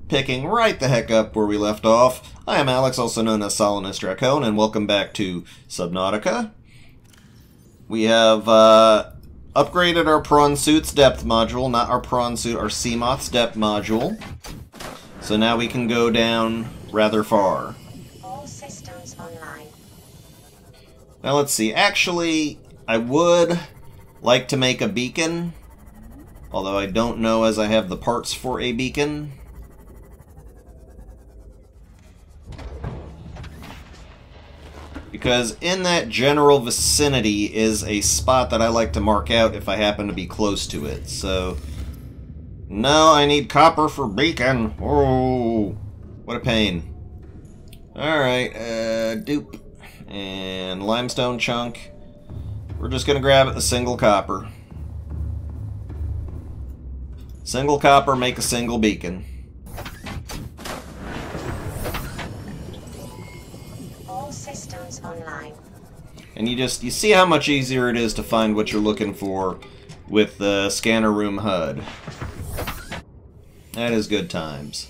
picking right the heck up where we left off. I am Alex, also known as Solinus Dracone, and welcome back to Subnautica. We have upgraded our Prawn suit's depth module, not our Prawn suit, our Seamoth's depth module. So now we can go down rather far. All systems online. Now let's see, actually, I would like to make a beacon, although I don't know as I have the parts for a beacon. Because in that general vicinity is a spot that I like to mark out if I happen to be close to it. So, no, I need copper for beacon. Oh, what a pain. Alright, dupe. And limestone chunk. We're just going to grab a single copper. Single copper, make a single beacon. All systems online. And you see how much easier it is to find what you're looking for with the scanner room HUD. That is good times.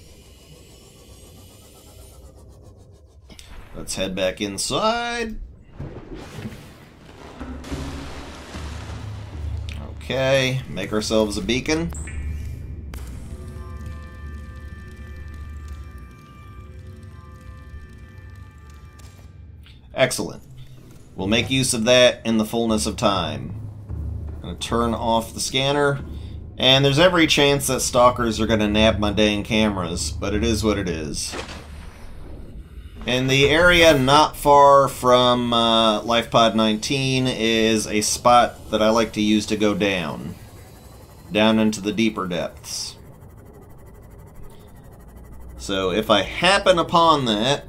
Let's head back inside. Okay, make ourselves a beacon. Excellent. We'll make use of that in the fullness of time. I'm going to turn off the scanner, and there's every chance that stalkers are going to nab my dang cameras, but it is what it is. In the area not far from LifePod 19 is a spot that I like to use to go down into the deeper depths. So if I happen upon that,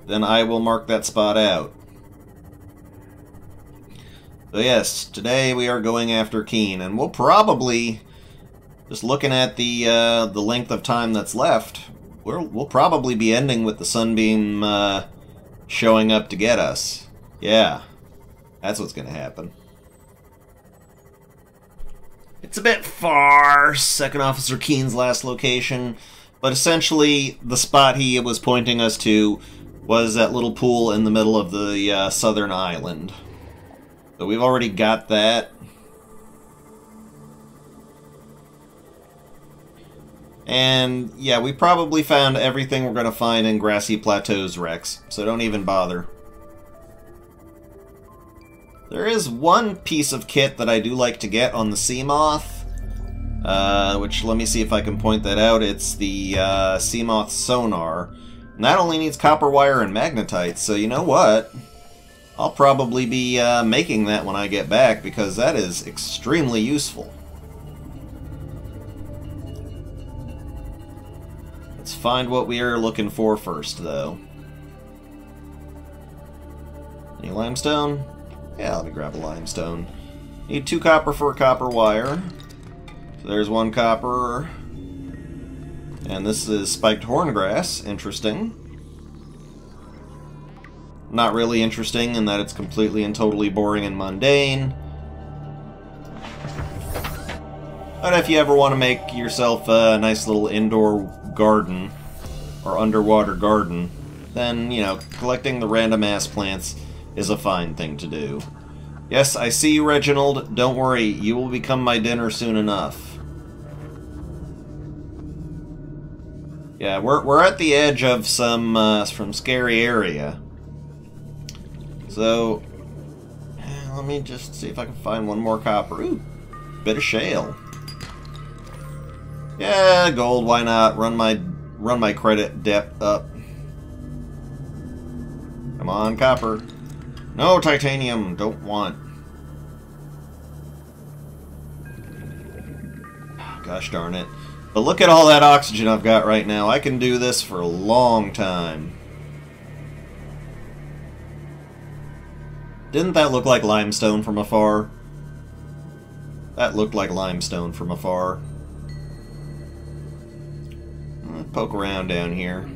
then I will mark that spot out. So yes, today we are going after Keen, and we'll probably, just looking at the length of time that's left, we'll probably be ending with the Sunbeam showing up to get us. Yeah, that's what's going to happen. It's a bit far, Second Officer Keen's last location, but essentially the spot he was pointing us to was that little pool in the middle of the southern island. So we've already got that. And yeah, we probably found everything we're going to find in Grassy Plateaus, Rex, so don't even bother. There is one piece of kit that I do like to get on the Seamoth, which, let me see if I can point that out. It's the Seamoth Sonar. And that only needs copper wire and magnetite, so you know what? I'll probably be making that when I get back, because that is extremely useful. Let's find what we are looking for first, though. Any limestone? Yeah, let me grab a limestone. Need 2 copper for a copper wire. So there's 1 copper. And this is spiked horngrass. Interesting. Not really interesting in that it's completely and totally boring and mundane. But if you ever want to make yourself a nice little indoor garden, or underwater garden, then, you know, collecting the random ass plants is a fine thing to do. Yes, I see you, Reginald. Don't worry, you will become my dinner soon enough. Yeah, we're at the edge of some scary area. So, let me just see if I can find one more copper. Ooh, bit of shale. Yeah, gold. Why not? Run my credit depth up. Come on, copper. No titanium. Don't want. Gosh darn it. But look at all that oxygen I've got right now. I can do this for a long time. Didn't that look like limestone from afar? That looked like limestone from afar. Let's poke around down here.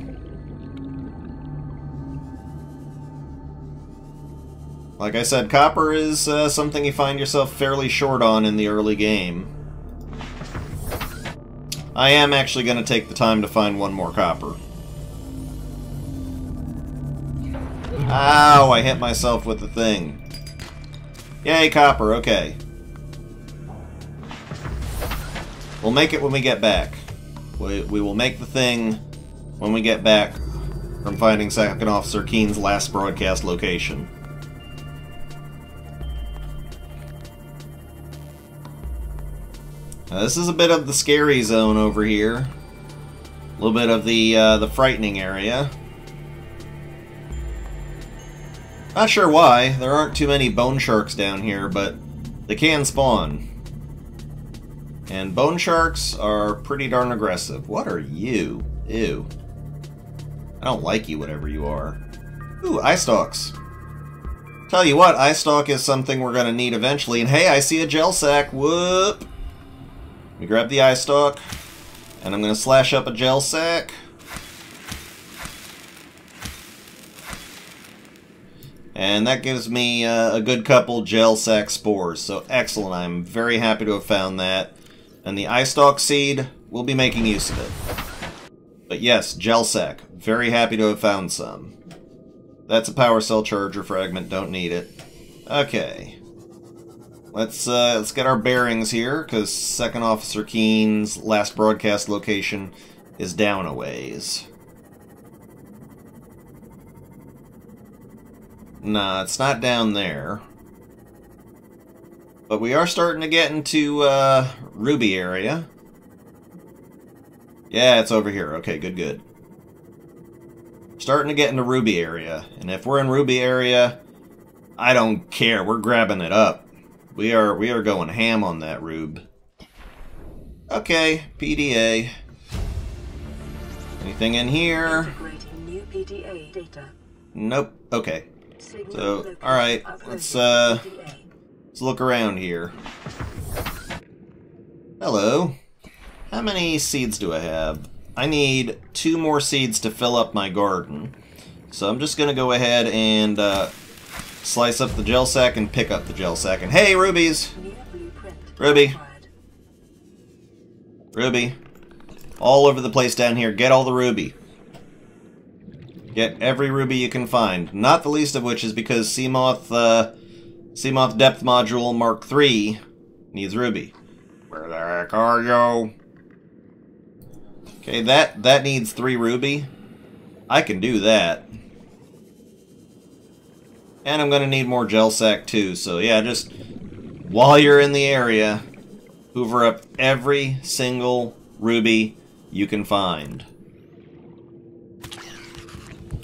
Like I said, copper is something you find yourself fairly short on in the early game. I am actually going to take the time to find one more copper. Ow, I hit myself with the thing. Yay, copper, okay. We'll make it when we get back. We will make the thing when we get back from finding Second Officer Keen's last broadcast location. Now, this is a bit of the scary zone over here. A little bit of the frightening area. Not sure why. There aren't too many bone sharks down here, but they can spawn. And bone sharks are pretty darn aggressive. What are you? Ew. I don't like you, whatever you are. Ooh, eye stalks. Tell you what, eye stalk is something we're going to need eventually. And hey, I see a gel sack. Whoop! Let me grab the eye stalk, and I'm going to slash up a gel sack. And that gives me a good couple gel sack spores. So excellent, I'm very happy to have found that. And the eye stalk seed, we'll be making use of it. But yes, gel sack, very happy to have found some. That's a power cell charger fragment, don't need it. Okay. Let's get our bearings here, because Second Officer Keen's last broadcast location is down a ways. Nah, it's not down there. But we are starting to get into Ruby area. Yeah, it's over here. Okay, good, good. Starting to get into Ruby area. And if we're in Ruby area, I don't care. We're grabbing it up. We are going ham on that rube. Okay, PDA. Anything in here? New PDA data. Nope. Okay. So, alright, let's look around here. Hello. How many seeds do I have? I need 2 more seeds to fill up my garden. So I'm just going to go ahead and slice up the gel sack and pick up the gel sack. And hey, rubies! Ruby. Ruby. All over the place down here. Get all the ruby. Get every ruby you can find. Not the least of which is because Seamoth Depth Module Mark III needs ruby. Where the heck are you? Okay, that needs 3 ruby. I can do that. And I'm gonna need more gel sack too, so yeah, just while you're in the area, hoover up every single ruby you can find.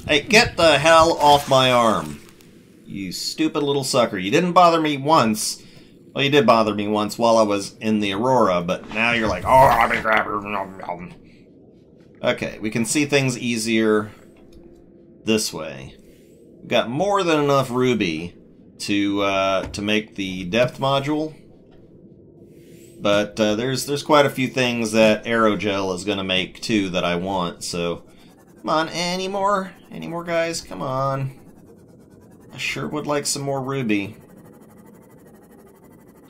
Hey, get the hell off my arm. You stupid little sucker. You didn't bother me once. Well, you did bother me once while I was in the Aurora, but now you're like, oh, let me grab her. Okay, we can see things easier this way. We've got more than enough ruby to make the depth module. But there's quite a few things that aerogel is going to make, too, that I want, so... Come on, any more guys? Come on. I sure would like some more ruby.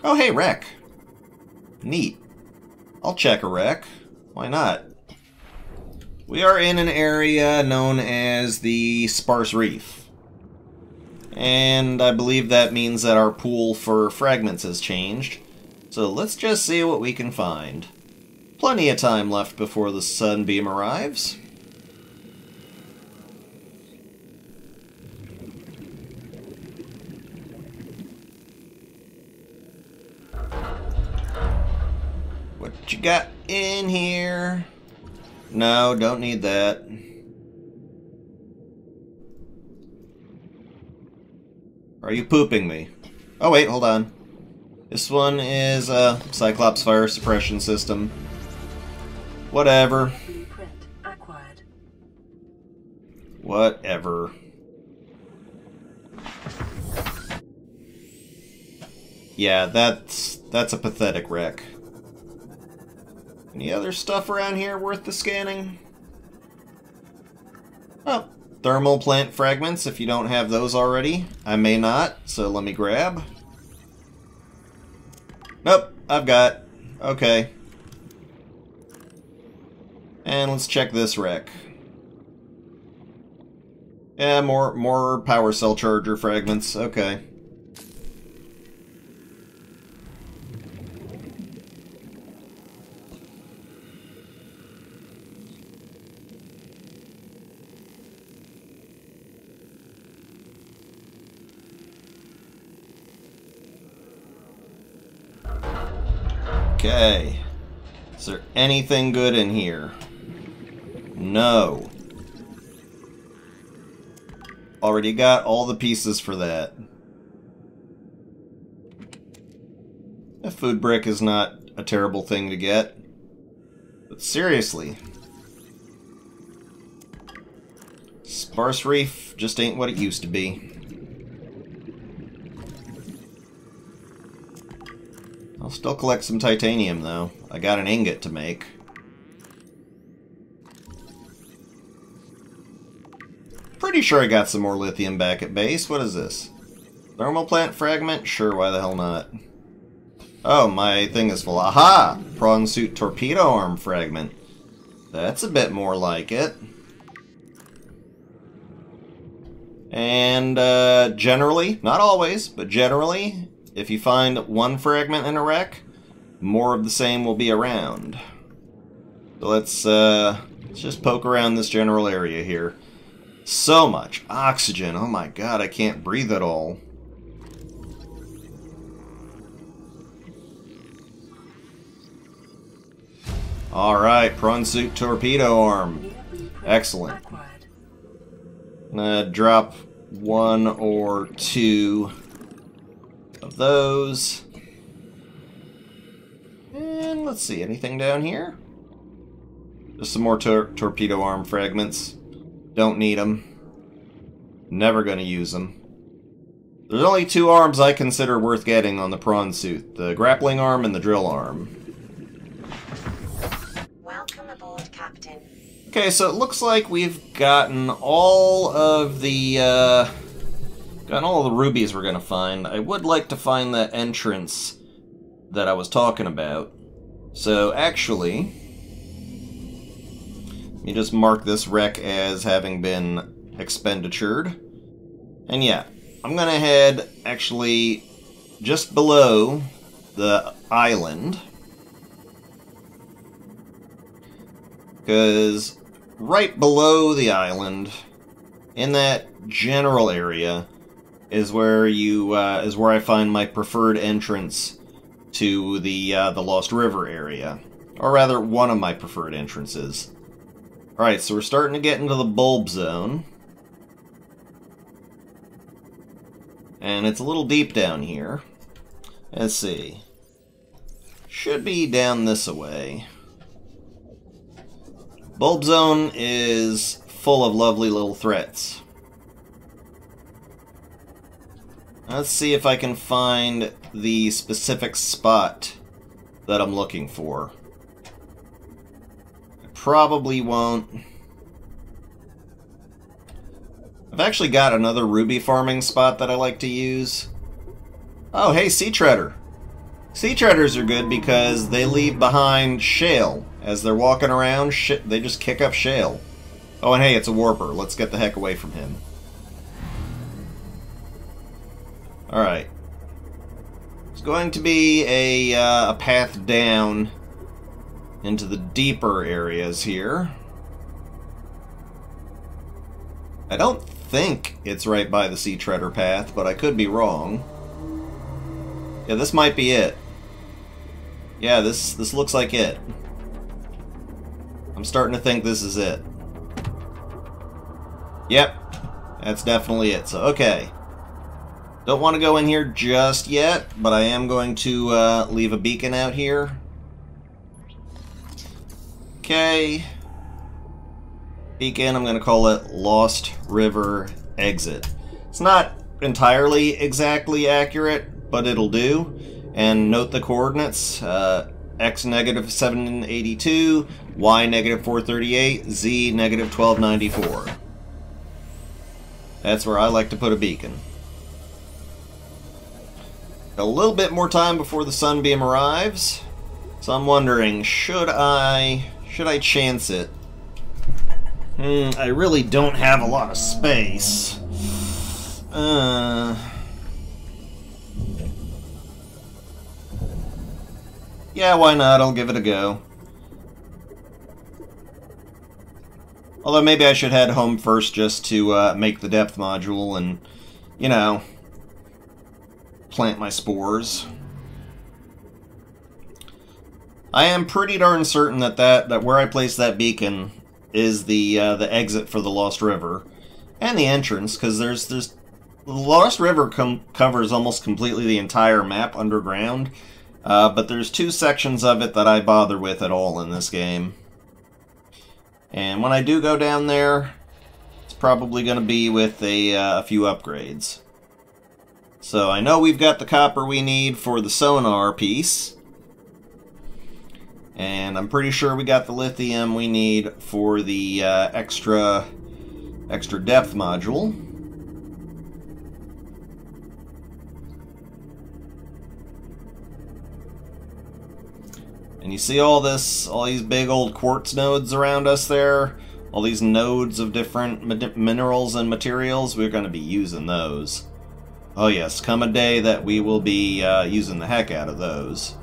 Oh, hey, wreck. Neat. I'll check a wreck. Why not? We are in an area known as the Sparse Reef. And I believe that means that our pool for fragments has changed. So let's just see what we can find. Plenty of time left before the Sunbeam arrives. What you got in here? No, don't need that. Are you pooping me? Oh wait, hold on. This one is a Cyclops fire suppression system. Whatever. Whatever. Yeah, that's a pathetic wreck. Any other stuff around here worth the scanning? Oh, thermal plant fragments, if you don't have those already. I may not, so let me grab. Nope, I've got. Okay. And let's check this wreck. Yeah, more power cell charger fragments. Okay. Okay. Is there anything good in here? No. Already got all the pieces for that. A food brick is not a terrible thing to get. But seriously. Sparse Reef just ain't what it used to be. I'll still collect some titanium, though. I got an ingot to make. Pretty sure I got some more lithium back at base. What is this? Thermal plant fragment? Sure, why the hell not? Oh, my thing is full. Aha! Prawn suit torpedo arm fragment. That's a bit more like it. And, generally, not always, but generally, if you find one fragment in a wreck, more of the same will be around. So let's just poke around this general area here. So much oxygen. Oh my god, I can't breathe at all. Alright, prawn suit torpedo arm. Excellent. I'm gonna drop one or two of those. And let's see, anything down here? Just some more torpedo arm fragments. Don't need them. Never gonna use them. There's only two arms I consider worth getting on the prawn suit. The grappling arm and the drill arm. Welcome aboard, Captain. Okay, so it looks like we've gotten all of the rubies we're gonna find. I would like to find that entrance that I was talking about. So actually, let me just mark this wreck as having been expenditured. And yeah, I'm gonna head actually just below the island. Because right below the island, in that general area, is where I find my preferred entrance to the Lost River area, or rather, one of my preferred entrances. All right, so we're starting to get into the bulb zone, and it's a little deep down here. Let's see. Should be down this way. Bulb zone is full of lovely little threats. Let's see if I can find the specific spot that I'm looking for. I probably won't. I've actually got another ruby farming spot that I like to use. Oh, hey, sea treader. Sea treaders are good because they leave behind shale. As they're walking around, they just kick up shale. Oh, and hey, it's a warper. Let's get the heck away from him. Alright. It's going to be a path down into the deeper areas here. I don't think it's right by the sea treader path, but I could be wrong. Yeah, this might be it. Yeah, this looks like it. I'm starting to think this is it. Yep, that's definitely it. So, okay. Don't want to go in here just yet, but I am going to leave a beacon out here. Okay. Beacon, I'm going to call it Lost River Exit. It's not entirely exactly accurate, but it'll do. And note the coordinates. X negative 782, Y negative 438, Z negative 1294. That's where I like to put a beacon. A little bit more time before the Sunbeam arrives, so I'm wondering, should I chance it I really don't have a lot of space. Yeah, why not? I'll give it a go. Although maybe I should head home first just to make the depth module and, you know, plant my spores. I am pretty darn certain that where I place that beacon is the exit for the Lost River and the entrance, because there's the Lost River covers almost completely the entire map underground, but there's 2 sections of it that I bother with at all in this game. And when I do go down there, it's probably going to be with a few upgrades. So I know we've got the copper we need for the sonar piece. And I'm pretty sure we got the lithium we need for the extra depth module. And you see all these big old quartz nodes around us there? All these nodes of different minerals and materials, we're going to be using those. Oh yes, come a day that we will be using the heck out of those.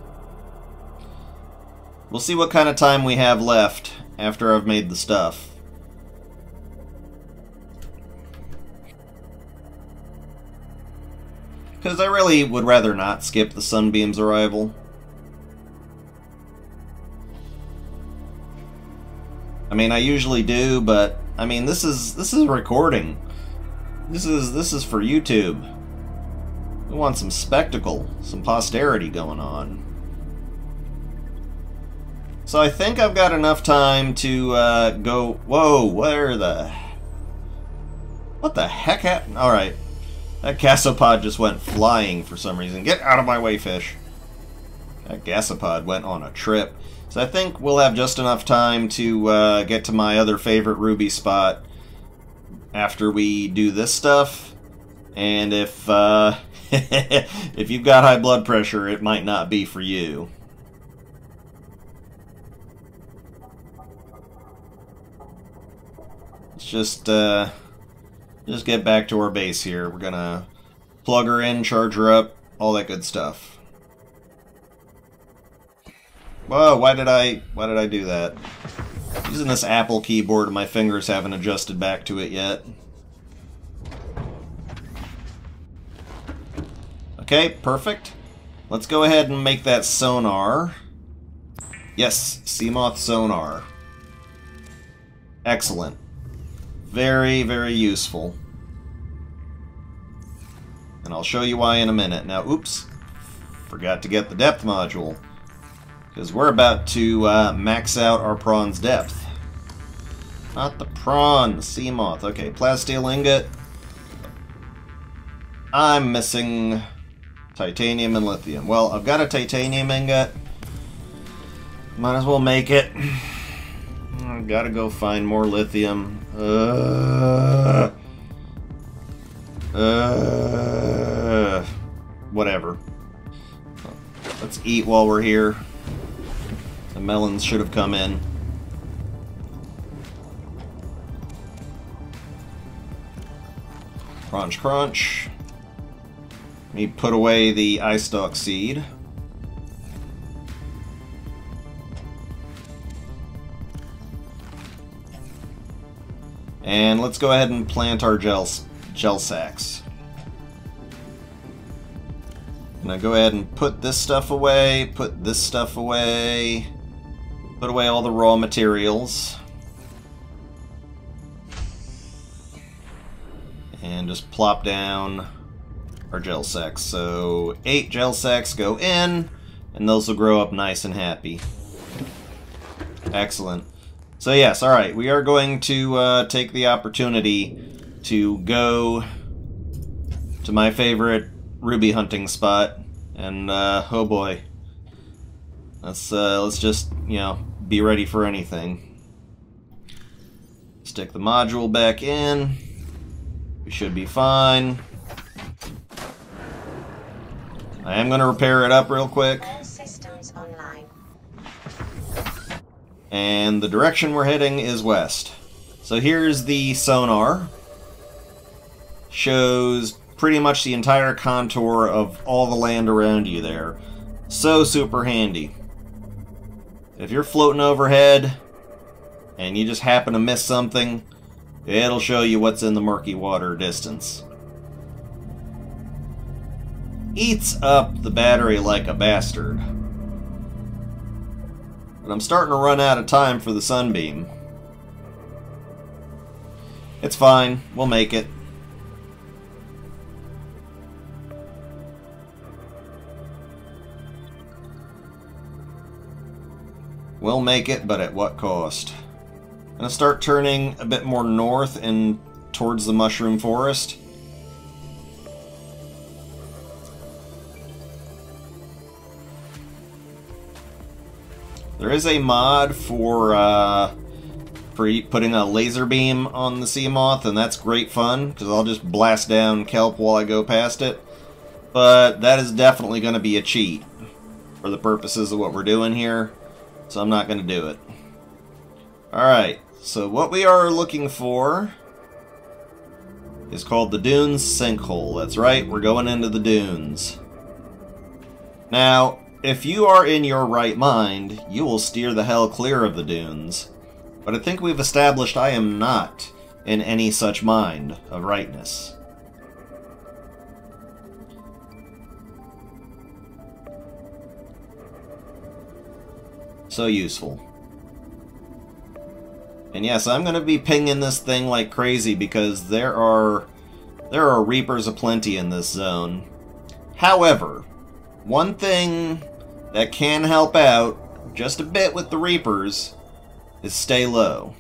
We'll see what kind of time we have left after I've made the stuff. Because I really would rather not skip the Sunbeam's arrival. I mean, I usually do, but I mean, this is a recording. This is for YouTube. We want some spectacle, some posterity going on. So I think I've got enough time to go... Whoa, what the heck happened? Alright. That gasopod just went flying for some reason. Get out of my way, fish. That gasopod went on a trip. So I think we'll have just enough time to get to my other favorite ruby spot after we do this stuff. And if, if you've got high blood pressure, it might not be for you. Let's just get back to our base here. We're gonna plug her in, charge her up, all that good stuff. Whoa, why did I do that? Using this Apple keyboard and my fingers haven't adjusted back to it yet. Okay, perfect. Let's go ahead and make that sonar. Yes, Seamoth Sonar. Excellent. Very, very useful. And I'll show you why in a minute. Now, oops. Forgot to get the depth module. Because we're about to max out our prawn's depth. Not the prawn, the Seamoth. Okay, plasteel ingot. I'm missing titanium and lithium. Well, I've got a titanium ingot. Might as well make it. I've got to go find more lithium. Whatever. Let's eat while we're here. The melons should have come in. Crunch, crunch. Let me put away the eye stalk seed. And let's go ahead and plant our gel sacks. And I go ahead and put this stuff away, put this stuff away, put away all the raw materials. And just plop down our gel sacks. So 8 gel sacks go in, and those will grow up nice and happy. Excellent. So yes, alright, we are going to take the opportunity to go to my favorite ruby hunting spot, and oh boy, let's just, you know, be ready for anything. Stick the module back in. We should be fine. I am going to repair it up real quick. All systems online. And the direction we're heading is west. So here's the sonar. Shows pretty much the entire contour of all the land around you there. So super handy. If you're floating overhead and you just happen to miss something, it'll show you what's in the murky water distance. Eats up the battery like a bastard. But I'm starting to run out of time for the Sunbeam. It's fine, we'll make it. We'll make it, but at what cost? I'm gonna start turning a bit more north and towards the mushroom forest. There is a mod for putting a laser beam on the Seamoth, and that's great fun, because I'll just blast down kelp while I go past it. But that is definitely going to be a cheat for the purposes of what we're doing here, so I'm not going to do it. Alright, so what we are looking for is called the Dunes Sinkhole. That's right, we're going into the dunes. Now, if you are in your right mind, you will steer the hell clear of the dunes. But I think we've established I am not in any such mind of rightness. So useful. And yes, I'm going to be pinging this thing like crazy because there are reapers aplenty in this zone. However, one thing that can help out just a bit with the reapers is stay low.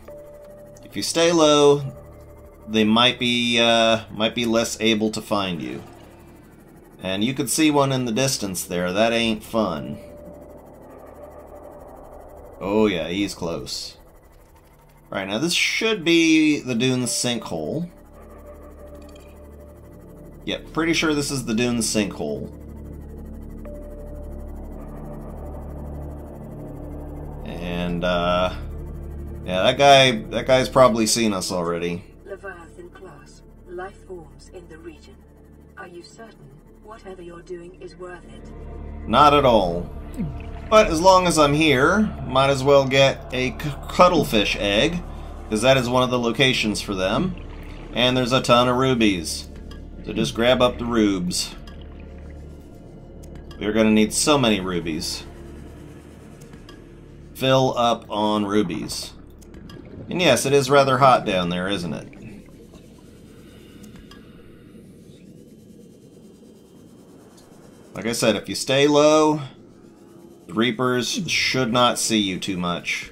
If you stay low, they might be less able to find you. And you could see one in the distance there. That ain't fun. Oh yeah, he's close. Alright, now this should be the Dunes Sinkhole. Yep, pretty sure this is the Dunes Sinkhole. And, yeah, that guy's probably seen us already. Leviathan class, life forms in the region. Are you certain whatever you're doing is worth it? Not at all. But as long as I'm here, might as well get a cuttlefish egg, because that is one of the locations for them. And there's a ton of rubies. So just grab up the rubes. We're going to need so many rubies. Fill up on rubies. And yes, it is rather hot down there, isn't it? Like I said, if you stay low, the reapers should not see you too much.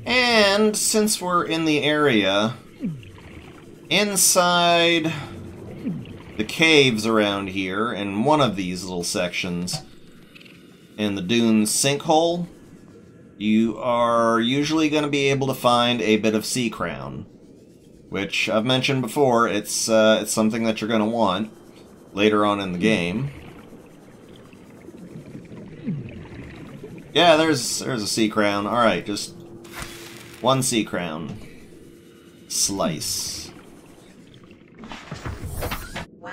And since we're in the area, inside the caves around here, in one of these little sections, in the Dunes Sinkhole, you are usually going to be able to find a bit of sea crown, which I've mentioned before. It's something that you're going to want later on in the game. Yeah, there's a sea crown. All right, just one sea crown. Slice.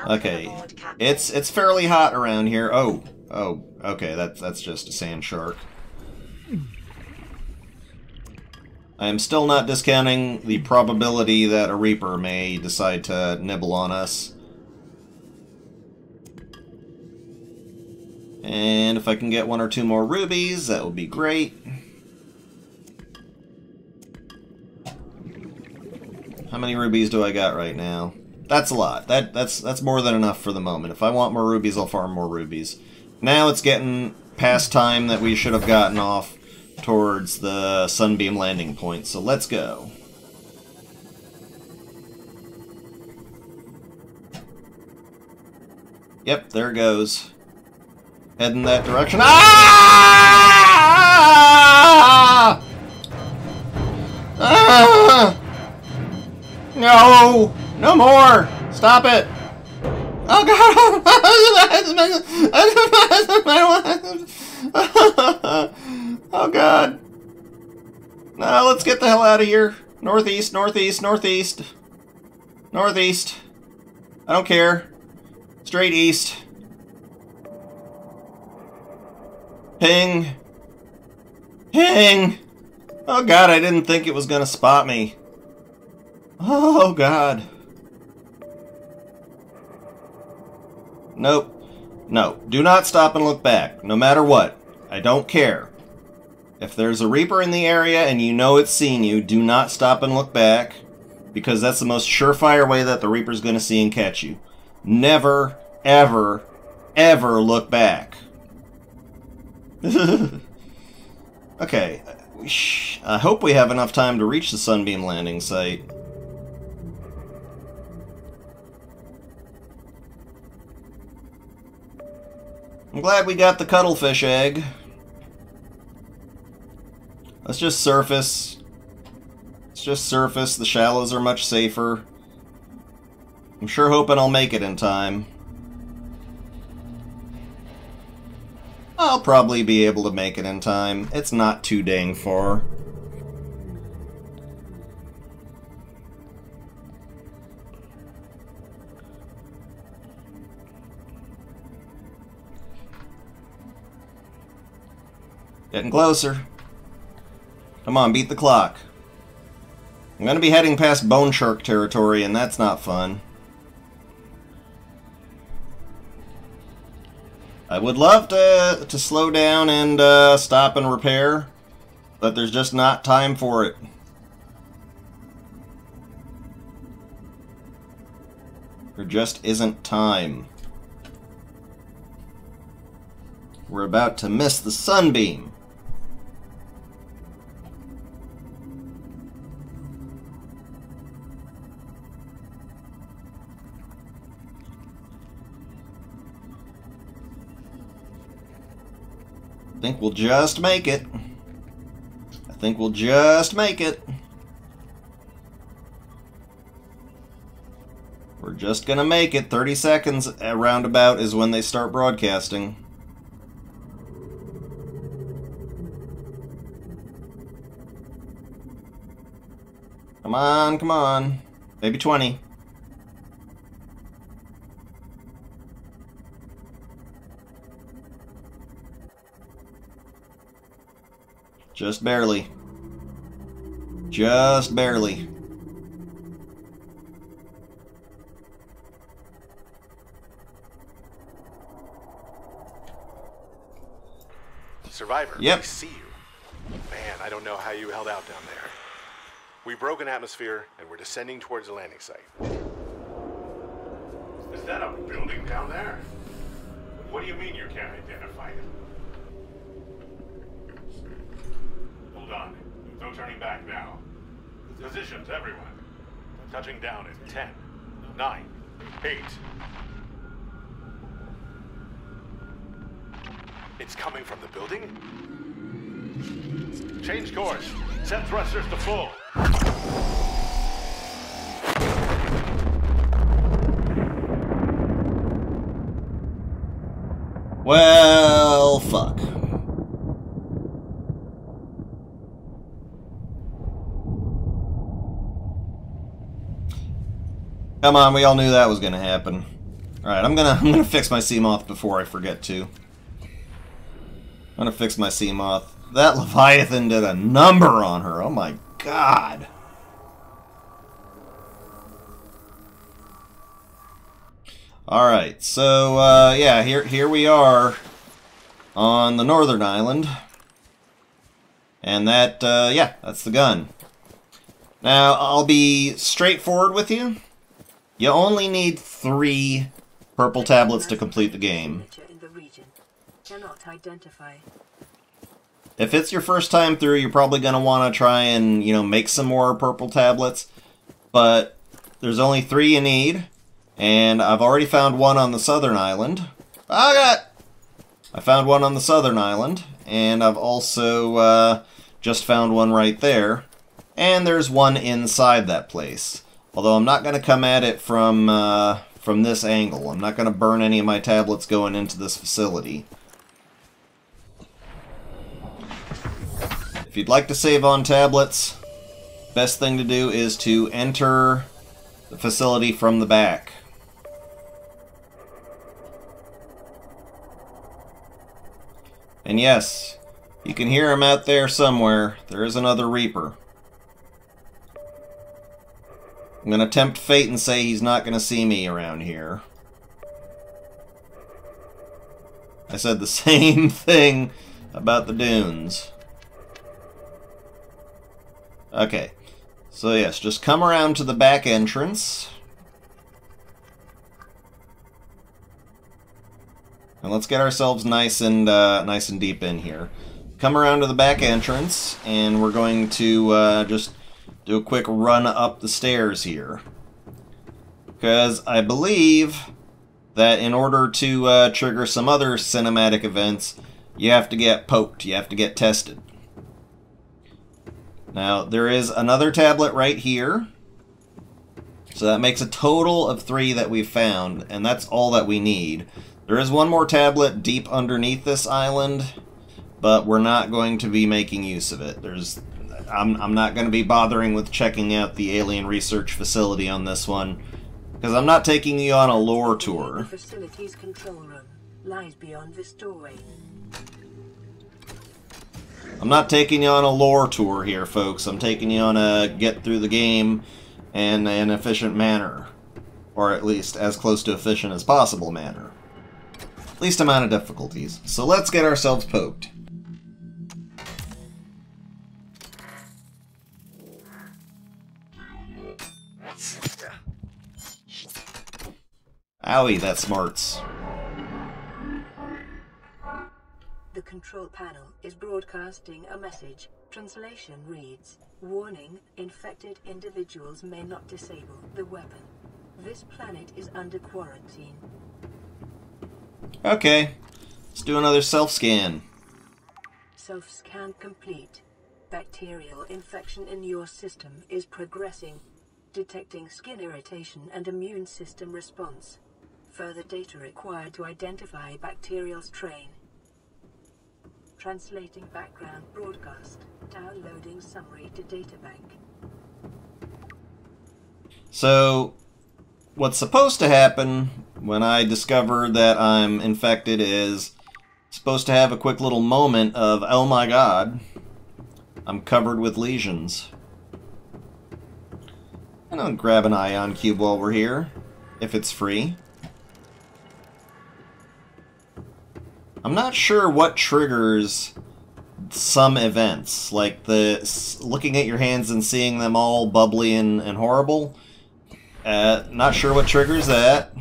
Okay, it's fairly hot around here. Oh, okay, that's just a sand shark. I am still not discounting the probability that a reaper may decide to nibble on us. And if I can get one or two more rubies, that would be great. How many rubies do I got right now? That's a lot. That's more than enough for the moment. If I want more rubies, I'll farm more rubies. Now it's getting past time that we should have gotten off towards the Sunbeam landing point, so let's go. Yep, there it goes. Heading that direction. Ah! Ah! No! No more! Stop it! Oh god! Oh god! No, let's get the hell out of here. Northeast, northeast, northeast. Northeast. I don't care. Straight east. Ping. Ping! Oh god, I didn't think it was gonna spot me. Oh god. Nope. No, do not stop and look back, no matter what. I don't care. If there's a Reaper in the area and you know it's seen you, do not stop and look back, because that's the most surefire way that the Reaper's going to see and catch you. Never, ever, ever look back. Okay, I hope we have enough time to reach the Sunbeam landing site. I'm glad we got the cuttlefish egg. Let's just surface. Let's just surface. The shallows are much safer. I'm sure hoping I'll make it in time. I'll probably be able to make it in time. It's not too dang far. Getting closer. Come on, beat the clock. I'm gonna be heading past bone shark territory, and that's not fun. I would love to slow down and stop and repair, but there's just not time for it. There just isn't time. We're about to miss the Sunbeam. I think we'll just make it. I think we'll just make it. We're just gonna make it. 30 seconds roundabout is when they start broadcasting. Come on, come on. Maybe 20. Just barely. Just barely. Survivor, yep. I see you. Man, I don't know how you held out down there. We broke an atmosphere, and we're descending towards the landing site. Is that a building down there? What do you mean you can't identify it? Hold on. No turning back now. Positions, everyone. Touching down in 10, 9, 8. It's coming from the building? Change course. Set thrusters to full. Well, fuck. Come on, we all knew that was gonna happen. Alright, I'm gonna fix my Seamoth before I forget to. I'm gonna fix my Seamoth. That Leviathan did a number on her. Oh my god. Alright, so yeah, here we are on the northern island. And that, yeah, that's the gun. Now, I'll be straightforward with you. You only need 3 purple tablets to complete the game. Cannot identify. If it's your first time through, you're probably going to want to try and, you know, make some more purple tablets. But there's only 3 you need. And I've already found one on the southern island. I found one on the southern island. And I've also just found one right there. And there's one inside that place. Although I'm not going to come at it from this angle. I'm not going to burn any of my tablets going into this facility. If you'd like to save on tablets, best thing to do is to enter the facility from the back. And yes, you can hear him out there somewhere. There is another Reaper. I'm going to tempt fate and say he's not going to see me around here. I said the same thing about the dunes. Okay. So yes, just come around to the back entrance. And let's get ourselves nice and deep in here. Come around to the back entrance, and we're going to just do a quick run up the stairs here. Because I believe that in order to trigger some other cinematic events, you have to get poked, you have to get tested. Now, there is another tablet right here. So that makes a total of 3 that we've found, and that's all that we need. There is one more tablet deep underneath this island, but we're not going to be making use of it. I'm not going to be bothering with checking out the alien research facility on this one, because I'm not taking you on a lore tour. The facility's control room lies beyond this doorway. I'm not taking you on a lore tour here, folks. I'm taking you on a get through the game in an efficient manner. Or at least as close to efficient as possible manner. Least amount of difficulties. So let's get ourselves poked. Owie, that smarts. The control panel is broadcasting a message. Translation reads, "Warning, infected individuals may not disable the weapon. This planet is under quarantine." Okay, let's do another self-scan. Self-scan complete. Bacterial infection in your system is progressing. Detecting skin irritation and immune system response. Further data required to identify bacterial strain. Translating background broadcast. Downloading summary to databank. So, what's supposed to happen when I discover that I'm infected is supposed to have a quick little moment of, oh my god, I'm covered with lesions. And I'll grab an ion cube while we're here, if it's free. I'm not sure what triggers some events, like the looking at your hands and seeing them all bubbly and horrible. Not sure what triggers that.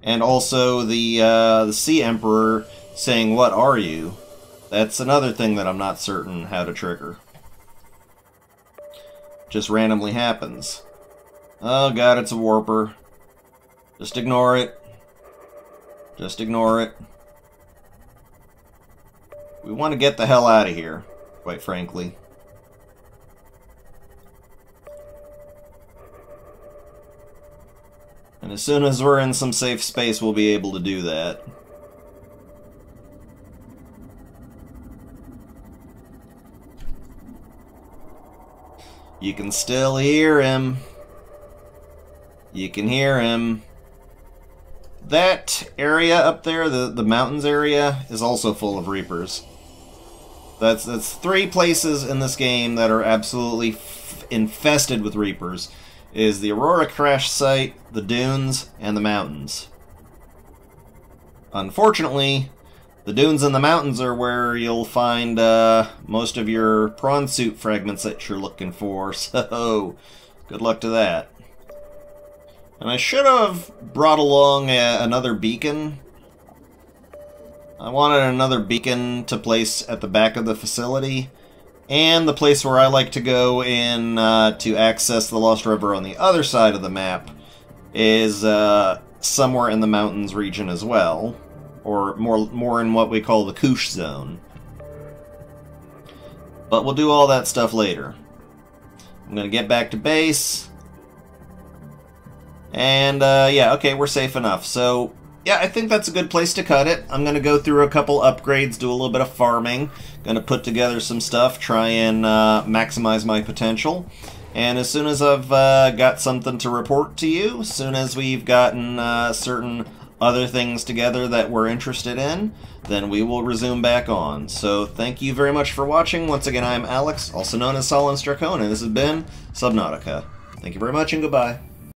And also the Sea Emperor saying, "What are you?" That's another thing that I'm not certain how to trigger. Just randomly happens. Oh god, it's a warper. Just ignore it. Just ignore it. We want to get the hell out of here, quite frankly. And as soon as we're in some safe space, we'll be able to do that. You can still hear him. You can hear him. That area up there, the mountains area, is also full of Reapers. That's 3 places in this game that are absolutely infested with Reapers. Is the Aurora crash site, the dunes, and the mountains. Unfortunately, the dunes and the mountains are where you'll find most of your prawn suit fragments that you're looking for, so good luck to that. And I should have brought along another beacon. I wanted another beacon to place at the back of the facility, and the place where I like to go in to access the Lost River on the other side of the map is somewhere in the mountains region as well, or more in what we call the Koosh zone. But we'll do all that stuff later. I'm going to get back to base. And, yeah, okay, we're safe enough. So, yeah, I think that's a good place to cut it. I'm going to go through a couple upgrades, do a little bit of farming, going to put together some stuff, try and maximize my potential. And as soon as I've got something to report to you, as soon as we've gotten certain other things together that we're interested in, then we will resume back on. So thank you very much for watching. Once again, I'm Alex, also known as Solens Dracon, and this has been Subnautica. Thank you very much and goodbye.